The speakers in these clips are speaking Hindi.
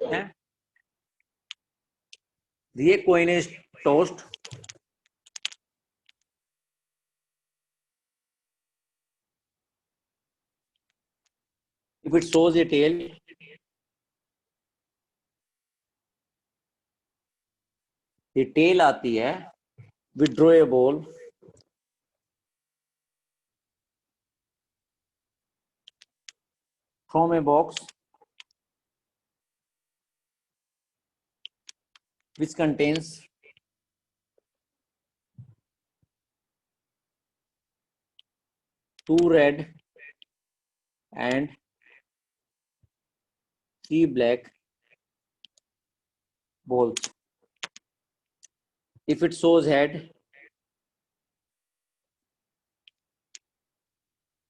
है। ये coin is tossed, if it shows a tail, ये tail आती है, withdraw a ball from a box which contains two red and three black balls. If it shows head,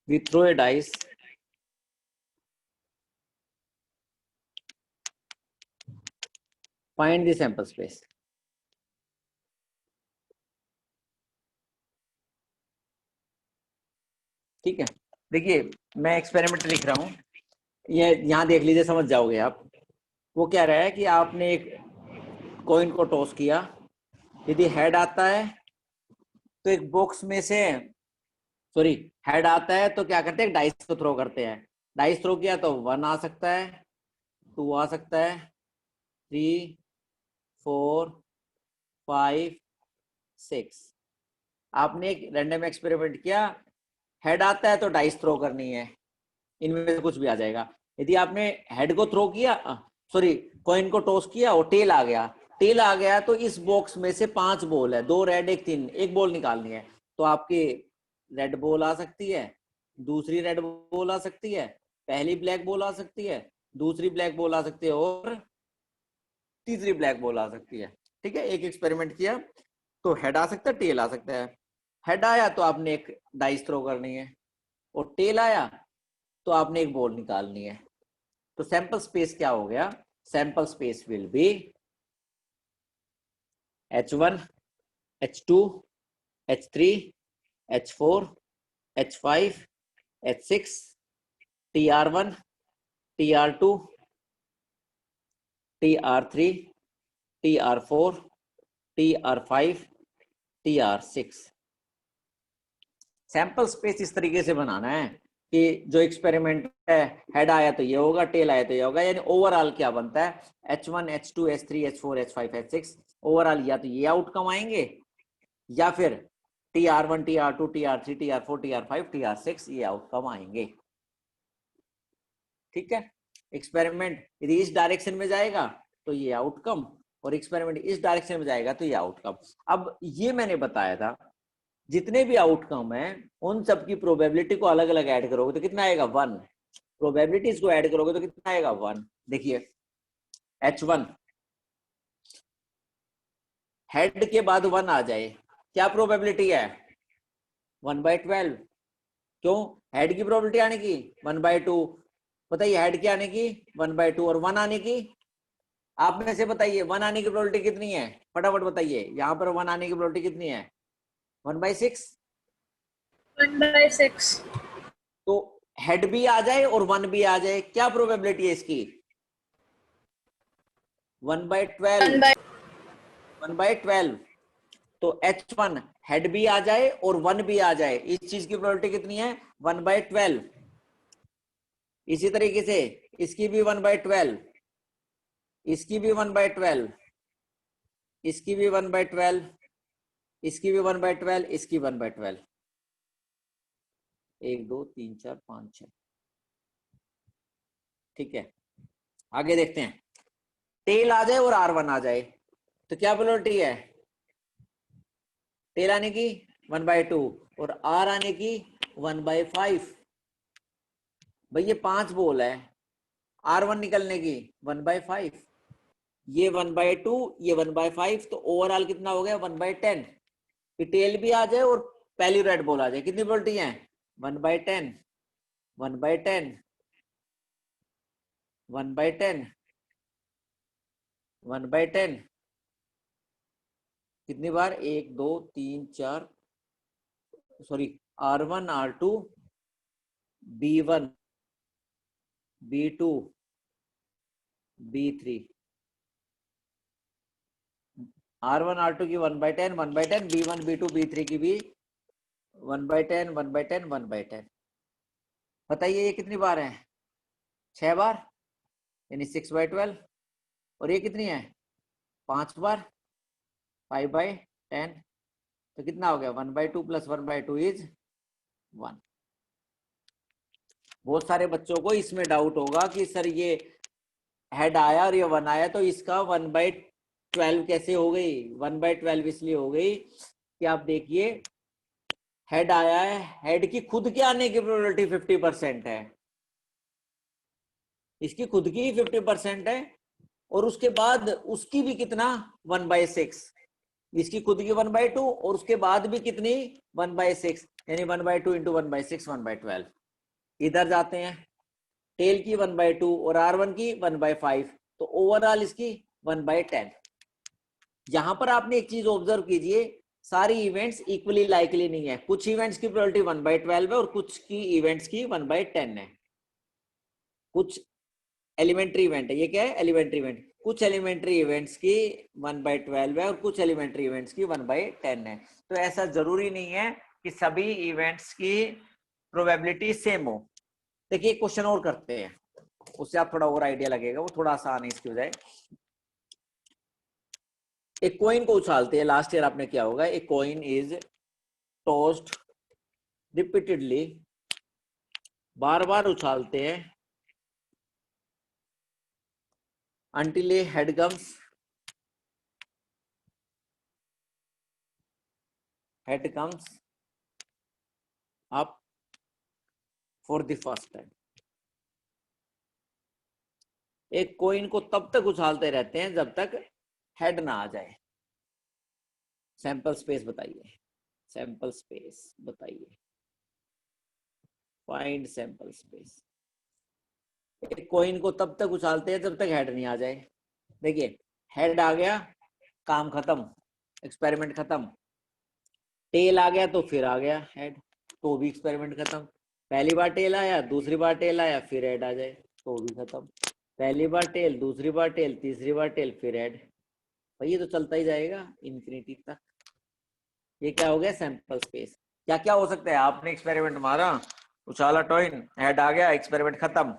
we throw a dice find the sample space. ठीक है, देखिए मैं एक्सपेरिमेंट लिख रहा हूं, ये यहां देख लीजिए, समझ जाओगे आप। वो कह रहा है कि आपने एक कॉइन को टॉस किया, यदि हेड आता है तो एक बॉक्स में से, सॉरी हेड आता है तो क्या करते हैं, डाइस को थ्रो करते हैं। डाइस थ्रो किया तो 1 आ सकता है, 2 आ सकता है, 3 4 5 6। आपने एक रैंडम एक्सपेरिमेंट किया, हेड आता है तो डाइस थ्रो करनी है, इनमें से कुछ भी आ जाएगा। यदि आपने हेड को थ्रो किया, सॉरी कॉइन को टॉस किया और टेल आ गया, टेल आ गया तो इस बॉक्स में से 5 बॉल है, 2 रेड 1 3, एक बॉल निकालनी है। तो आपकी रेड बॉल आ सकती है, दूसरी रेड बॉल आ सकती है, पहली ब्लैक बॉल आ सकती है, दूसरी ब्लैक बॉल आ सकती है और तीसरी ब्लैक बॉल आ सकती है। ठीक है, एक एक्सपेरिमेंट किया तो हेड आ सकता है, टेल आ सकता है। हेड आया तो आपने एक डाइस थ्रो करनी है, और टेल आया तो आपने एक बॉल निकालनी है। तो सैंपल स्पेस क्या हो गया, sample space will be H1 H2 H3 H4 H5 H6 TR1 TR2 TR3 TR4 TR5 TR6। Sample space इस तरीके से बनाना है कि जो एक्सपेरिमेंट है, हेड आया तो ये होगा, टेल आया तो ये होगा, यानी ओवरऑल क्या बनता है, H1 H2 H3 H4 H5 H6। Overall या तो ये आउटकम आएंगे या फिर TR1 TR2 TR3 TR4 TR5 TR6 ये आउटकम आएंगे। ठीक है, एक्सपेरिमेंट यदि इस डायरेक्शन में जाएगा तो ये आउटकम, और एक्सपेरिमेंट इस डायरेक्शन में जाएगा तो ये आउटकम। अब ये मैंने बताया था, जितने भी आउटकम है उन सब की प्रोबेबिलिटी को अलग अलग ऐड करोगे तो कितना आएगा, 1। प्रोबेबिलिटीज को ऐड करोगे तो कितना आएगा, 1। देखिए H1 हेड के बाद 1 आ जाए, क्या प्रोबेबिलिटी है, 1/12। क्यों, हेड की प्रोबेबिलिटी आने की 1/2, बताइए हेड के आने की 1/2 और 1 आने की, आप में से बताइए 1 आने की प्रोबेबिलिटी कितनी है, फटाफट बताइए, यहाँ पर 1 आने की प्रोबेबिलिटी कितनी है, 1/6। 1/6। तो हेड भी आ जाए और 1 भी आ जाए, क्या प्रोबेबिलिटी है इसकी, 1/12। 1/12। तो H1 हेड भी आ जाए और 1 भी आ जाए, इस चीज की प्रोबेबिलिटी कितनी है, 1/12। इसी तरीके से इसकी भी 1/12, इसकी भी 1/12, इसकी भी 1/12, इसकी भी 1/12, इसकी 1/12। 1 2 3 4 5 6। ठीक है, आगे देखते हैं। टेल आ जाए और R1 आ जाए तो क्या प्रोबेबिलिटी है, टेल आने की 1/2 और R आने की 1/5। भाई ये 5 बॉल है, R1 निकलने की 1/5, ये 1/2, ये 1/5, तो ओवरऑल कितना हो गया, 1/10। टेल भी आ जाए और पहली रेड बॉल आ जाए, कितनी प्रोबेबिलिटी है, 1/10, 1/10, 1/10, 1/10। कितनी बार, 1 2 3 4, sorry R1 R2 B1 B2 B3, R1 R2 की 1/10 1/10, B1 B2 B3 की भी 1/10 1/10 1/10। बताइए ये कितनी बार है? 6 बार, यानी 6/12। और ये कितनी है? 5 बार, 5/10। तो कितना हो गया? 1/2 + 1/2 इज 1। बहुत सारे बच्चों को इसमें डाउट होगा कि सर ये हेड आया और ये 1 आया, तो इसका 1/12 कैसे हो गई? 1/12 इसलिए हो गई कि आप देखिए हेड आया है, हेड की खुद के आने की प्रोबेबिलिटी 50% है, इसकी खुद की ही 50% है, और उसके बाद उसकी भी कितना? 1/6। इसकी खुद की 1/2 और उसके बाद भी कितनी? 1/6, यानी 1/2 × 1/6 1/12। इधर जाते हैं, टेल की 1/2 और R1 की 1/5, तो ओवरऑल इसकी 1/10। यहां पर आपने एक चीज ऑब्जर्व कीजिए, सारी इवेंट्स इक्वली लाइकली नहीं है। कुछ इवेंट्स की प्रोबेबिलिटी 1/12 है और कुछ की इवेंट्स की 1/10 है। कुछ एलिमेंट्री इवेंट है, ये क्या है? Elementary event. कुछ एलिमेंट्री इवेंट्स की 1/12 है और कुछ एलिमेंट्री इवेंट्स की 1/10 है। तो ऐसा जरूरी नहीं है कि सभी इवेंट्स की प्रोबेबिलिटी सेम हो। देखिए एक क्वेश्चन और करते हैं, उससे आप थोड़ा और आइडिया लगेगा, वो थोड़ा आसान है इसकी बजाय। एक कॉइन को उछालते हैं, लास्ट ईयर आपने क्या होगा, एक कॉइन इज टॉस्ड रिपीटेडली, बार बार उछालते हैं, until a head comes up for the first time। एक कॉइन को तब तक उछालते रहते हैं जब तक हेड ना आ जाए। सैंपल स्पेस बताइए, सैंपल स्पेस बताइए, फाइंड सैंपल स्पेस। एक कॉइन को तब तक उछालते हैं जब तक हेड नहीं आ जाए। देखिए हेड आ गया, काम खत्म, एक्सपेरिमेंट खत्म। टेल आ गया तो फिर आ गया हेड, तो भी एक्सपेरिमेंट खत्म। पहली बार टेल आया, दूसरी बार टेल आया, फिर हेड आ जाए, तो भी खत्म। पहली बार टेल, दूसरी बार टेल, तीसरी बार टेल, फिर हेड। भाई ये तो चलता ही जाएगा इन्फिनिटी तक। ये क्या हो गया? Sample space. क्या क्या हो सकता है? आपने एक्सपेरिमेंट मारा, उछाला टॉइन, हेड आ गया, एक्सपेरिमेंट खत्म।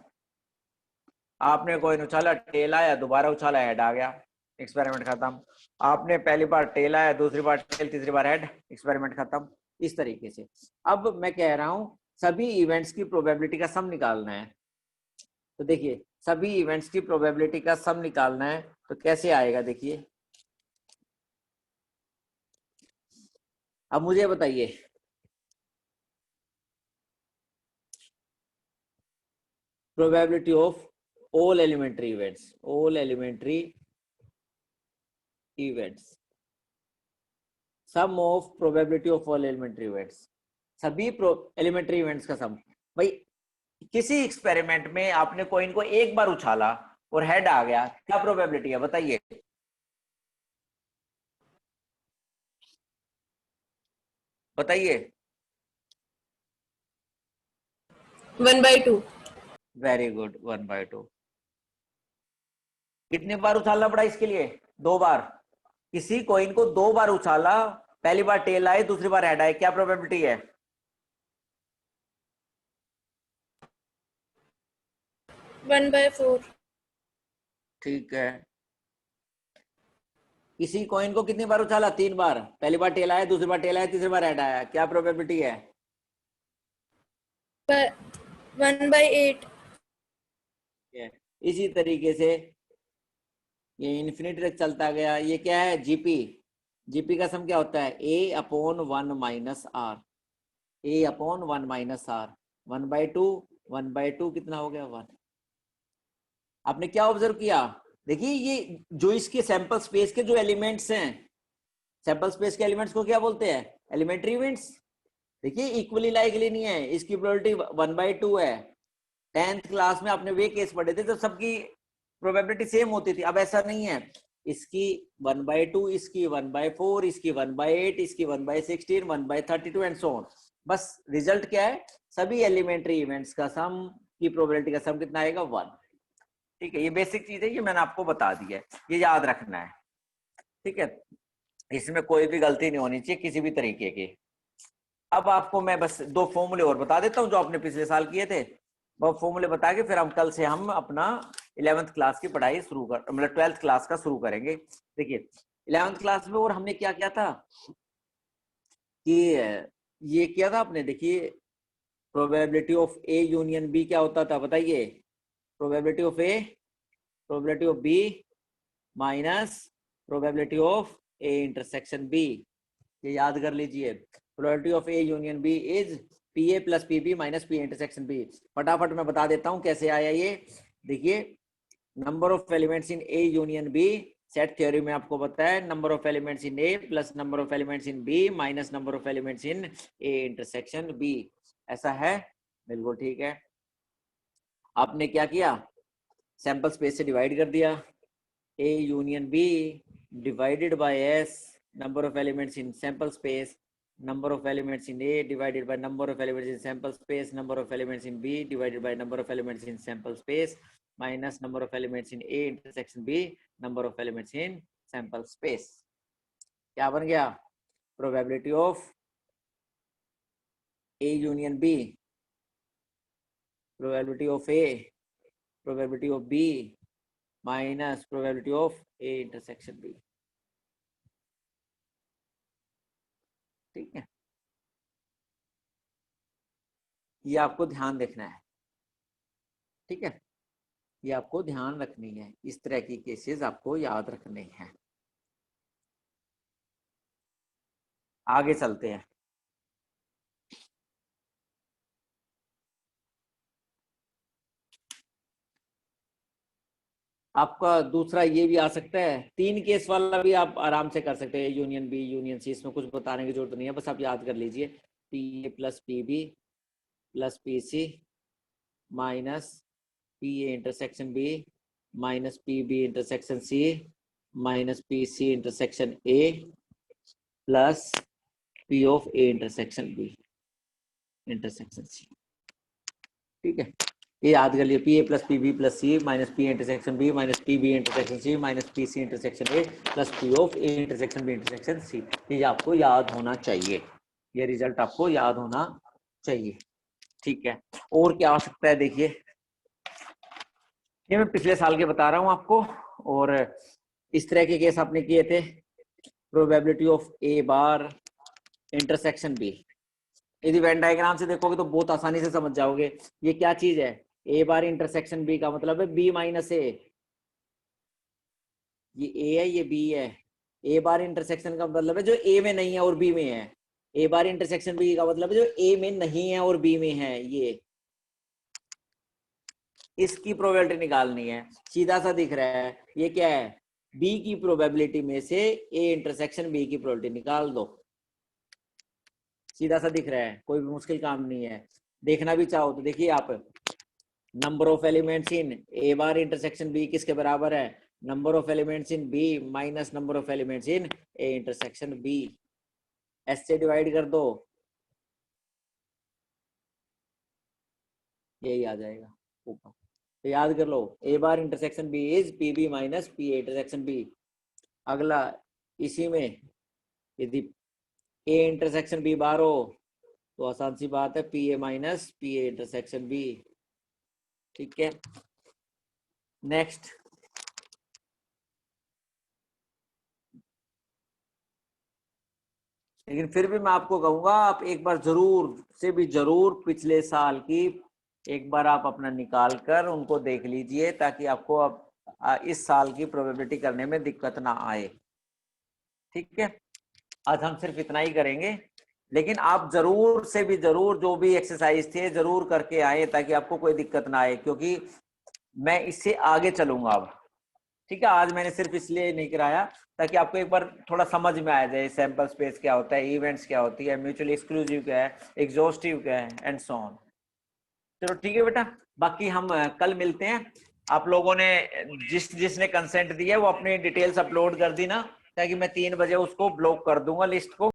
आपने कॉइन उछाला, टेल आया, दोबारा उछाला, हेड आ गया, एक्सपेरिमेंट खत्म। आपने पहली बार टेल आया, दूसरी बार टेल, तीसरी बार हेड, एक्सपेरिमेंट खत्म। इस तरीके से। अब मैं कह रहा हूं सभी इवेंट्स की प्रोबेबिलिटी का सम निकालना है। तो देखिए सभी इवेंट्स की प्रोबेबिलिटी का सम निकालना है, तो कैसे आएगा? देखिए अब मुझे बताइए, probability of all elementary events, sum of probability of all elementary events, सभी एलिमेंट्री इवेंट्स का सम। भाई किसी एक्सपेरिमेंट में आपने कॉइन को एक बार उछाला और हेड आ गया, क्या प्रोबेबिलिटी है बताइए? बताइए। 1/2। Very good, 1/2। कितनी बार उछालना पड़ा इसके लिए? 2 बार। किसी कॉइन को 2 बार उछाला, पहली बार टेल आए, दूसरी बार हेड आए, क्या प्रोबेबिलिटी है? 1/4। ठीक है। किसी कॉइन को कितनी बार उछाला? 3 बार, पहली बार टेल आया, दूसरी बार टेल आया, तीसरी बार हेड आया, क्या प्रोबेबिलिटी है? 1/8। इसी तरीके से ये इन्फिनिटी तक चलता गया। ये क्या है? जीपी। जीपी का सम क्या होता है? A/1 - R, A/1 - R। 1/2, 1/2 कितना हो गया? 1। आपने क्या ऑब्जर्व किया? देखिए ये जो इसके सैंपल स्पेस के जो एलिमेंट्स हैं, सैंपल स्पेस के एलिमेंट्स को क्या बोलते हैं? Elementary events. देखिए इक्वली लाइकली नहीं है, इसकी प्रोबेबिलिटी 1/2 है। 10th क्लास में आपने वे केस पढ़े थे जब सबकी प्रोबेबिलिटी सेम होती थी। अब ऐसा नहीं है, इसकी 1/2, इसकी 1/4, इसकी 1/8, इसकी 1/16, 1/32 एंड सो ऑन। बस रिजल्ट क्या है? सभी एलिमेंट्री इवेंट्स का सम की प्रोबेबिलिटी का सम कितना आएगा? 1। ठीक है, ये बेसिक चीज है, ये मैंने आपको बता दिया है, ये याद रखना है। ठीक है, इसमें कोई भी गलती नहीं होनी चाहिए किसी भी तरीके की। अब आपको मैं बस दो फॉर्मूले और बता देता हूँ जो आपने पिछले साल किए थे, वो फॉर्मूले बता के फिर हम कल से हम अपना 11th क्लास की पढ़ाई शुरू कर, मतलब 12th क्लास का शुरू करेंगे। देखिए 11th क्लास में और हमने क्या किया था कि ये किया था आपने, देखिए probability of A union B क्या होता था बताइए, probability of A, probability of B minus probability of A intersection B. ये याद कर लीजिए, probability of A union B is P A plus P B minus P intersection B. फटाफट मैं बता देता हूं कैसे आया ये। देखिए number of elements in A union B, set theory में आपको पता है number of elements in A plus number of elements in B minus number of elements in A intersection B, ऐसा है, बिल्कुल ठीक है। आपने क्या किया, सैंपल स्पेस से डिवाइड कर दिया, A union B divided by S number of elements in sample space, number of elements in A divided by number of elements in sample space, number of elements in B divided by number of elements in sample space minus number of elements in A intersection B, number of elements in sample space। क्या बन गया, probability of A union B, probability of A, probability of B minus probability of A intersection B। ठीक है, ये आपको ध्यान देखना है। ठीक है, ये आपको ध्यान रखनी है, इस तरह की केसेस आपको याद रखने हैं। आगे चलते हैं। आपका दूसरा ये भी आ सकता है, 3 केस वाला भी आप आराम से कर सकते हैं, यूनियन बी यूनियन सी, इसमें कुछ बताने की जरूरत नहीं है, बस आप याद कर लीजिए P A plus P B plus P C minus P A intersection B minus P B intersection C minus P C intersection A plus P of A intersection B intersection C. ठीक है, ये याद कर लिए, P A plus P B plus C minus P intersection B minus P B intersection C minus P C intersection A plus P of A intersection B intersection सी। ये आपको याद होना चाहिए, ये रिजल्ट आपको याद होना चाहिए। ठीक है, और क्या आ सकता है, देखिए ये मैं पिछले साल के बता रहा हूं आपको, और इस तरह के केस आपने किए थे, probability of A bar intersection B. यदि वेन डायग्राम से देखोगे तो बहुत आसानी से समझ जाओगे ये क्या चीज है, ए बार इंटरसेक्शन बी का मतलब है बी माइनस ए, ये ए है ये बी है, ए बार इंटरसेक्शन का मतलब है जो ए में नहीं है और बी में है, ए बार इंटरसेक्शन बी का मतलब है जो ए में नहीं है और बी में है, ये इसकी प्रोबेबिलिटी निकालनी है, सीधा सा दिख रहा है, ये क्या है, बी की प्रोबेबिलिटी में से ए इंटरसेक्शन बी की प्रोबेबिलिटी निकाल दो, सीधा सा दिख रहा है, कोई भी मुश्किल काम नहीं है। देखना भी चाहो तो देखिए आप, number of elements in A bar intersection B किसके बराबर है, number of elements in B minus number of elements in A intersection B, S से डिवाइड कर दो, यही आ जाएगा ऊपर। तो याद कर लो, A bar intersection B is P B minus P A intersection B. अगला इसी में यदि ए इंटरसेक्शन बी बार हो तो आसान सी बात है P A minus P A intersection B. ठीक है, नेक्स्ट लेकिन फिर भी मैं आपको कहूंगा आप एक बार जरूर से भी जरूर पिछले साल की एक बार आप अपना निकाल कर उनको देख लीजिए, ताकि आपको अब इस साल की प्रोबेबिलिटी करने में दिक्कत ना आए। ठीक है, आज हम सिर्फ इतना ही करेंगे, लेकिन आप जरूर से भी जरूर जो भी एक्सरसाइज थे जरूर करके आए ताकि आपको कोई दिक्कत ना आए, क्योंकि मैं इससे आगे चलूंगा अब। ठीक है, आज मैंने सिर्फ इसलिए नहीं कराया ताकि आपको एक बार थोड़ा समझ में आ जाए सैंपल स्पेस क्या होता है, इवेंट्स क्या होती है, म्यूचुअली एक्सक्लूसिव क्या है, एग्जॉस्टिव क्या है, एंड सो ऑन। चलो ठीक है बेटा, बाकी हम कल मिलते हैं। आप लोगों ने जिसने कंसेंट दिया वो अपनी डिटेल्स अपलोड कर दी ना, ताकि मैं 3 बजे उसको ब्लॉक कर दूंगा लिस्ट को।